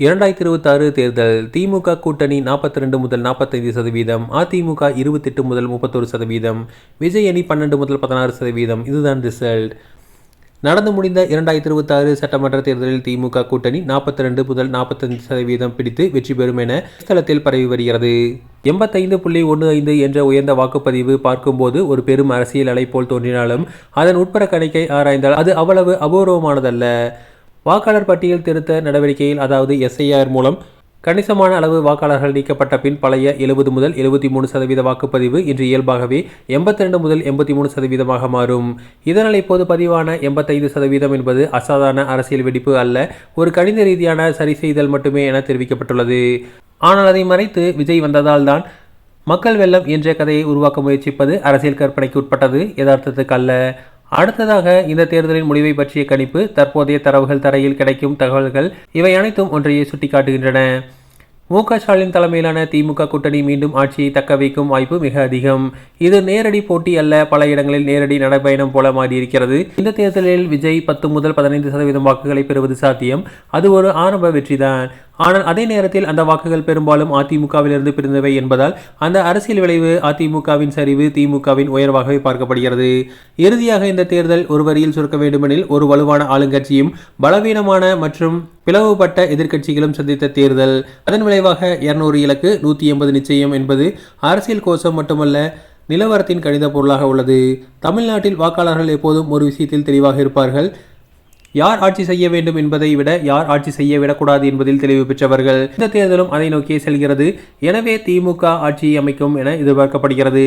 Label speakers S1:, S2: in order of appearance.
S1: 2026 தேர்தல். திமுக கூட்டணி 42 முதல் 45%, அதிமுக 28 முதல் 31%, விஜய் அணி 12 முதல் 16%. இதுதான் ரிசல்ட். நடந்து முடிந்த 2026 சட்டமன்ற தேர்தலில் திமுக கூட்டணி 42 முதல் 45% பிடித்து வெற்றி பெறும் என ஸ்தலத்தில் பரவி வருகிறது. 85.15 என்ற உயர்ந்த வாக்குப்பதிவு பார்க்கும்போது ஒரு பெரும் அரசியல் அலை போல் தோன்றினாலும் அதன் உட்புற கணக்கை ஆராய்ந்தால் அது அவ்வளவு அபூர்வமானதல்ல. வாக்காளர் பட்டியல் திருத்த நடவடிக்கையில், அதாவது SIR மூலம் கணிசமான அளவு வாக்காளர்கள் நீக்கப்பட்ட பின் பழைய 70 முதல் 73% வாக்குப்பதிவு இன்று இயல்பாகவே 82 முதல் 83% மாறும். இதனால் இப்போது பதிவான 85% என்பது அசாதாரண அரசியல் வெடிப்பு அல்ல, ஒரு கணித ரீதியான சரி செய்தல் மட்டுமே என தெரிவிக்கப்பட்டுள்ளது. ஆனால் அதை மறைத்து விஜய் வந்ததால் தான் மக்கள் வெள்ளம் என்ற கதையை உருவாக்க முயற்சிப்பது அரசியல் கற்பனைக்கு உட்பட்டது, யதார்த்தத்துக்கு அல்ல. அடுத்ததாக, இந்த தேர்தலின் முடிவை பற்றிய கணிப்பு, தற்போதைய தரவுகள், தரையில் கிடைக்கும் தகவல்கள் இவை அனைத்தும் ஒன்றையே சுட்டிக்காட்டுகின்றன. மு.க. ஸ்டாலின் தலைமையிலான திமுக கூட்டணி மீண்டும் ஆட்சியை தக்க வைக்கும் வாய்ப்பு மிக அதிகம். இது நேரடி போட்டி அல்ல, பல இடங்களில் நேரடி நடைபயணம் போல மாறியிருக்கிறது. இந்த தேர்தலில் விஜய் 10 முதல் 15% வாக்குகளை பெறுவது சாத்தியம். அது ஒரு ஆரம்ப வெற்றிதான். ஆனால் அதே நேரத்தில் அந்த வாக்குகள் பெரும்பாலும் அதிமுகவிலிருந்து பிரிந்தவை என்பதால் அந்த அரசியல் விளைவு, அதிமுகவின் சரிவு, திமுகவின் உயர்வாகவே பார்க்கப்படுகிறது. இறுதியாக இந்த தேர்தல் ஒரு வரியில் சுருக்க வேண்டுமெனில், ஒரு வலுவான ஆளுங்கட்சியும் பலவீனமான மற்றும் பிளவுபட்ட எதிர்க்கட்சிகளும் சந்தித்த தேர்தல். அதன் விளைவாக 200 இலக்கு, 180 நிச்சயம் என்பது அரசியல் கோஷம் மட்டுமல்ல, நிலவரத்தின் கணித பொருளாக உள்ளது. தமிழ்நாட்டில் வாக்காளர்கள் எப்போதும் ஒரு விஷயத்தில் தெளிவாக இருப்பார்கள். யார் ஆட்சி செய்ய வேண்டும் என்பதை விட யார் ஆட்சி செய்ய விடக்கூடாது என்பதில் தெளிவு பெற்றவர்கள். இந்த தேர்தலும் அதை நோக்கியே செல்கிறது. எனவே திமுக ஆட்சியை அமைக்கும் என எதிர்பார்க்கப்படுகிறது.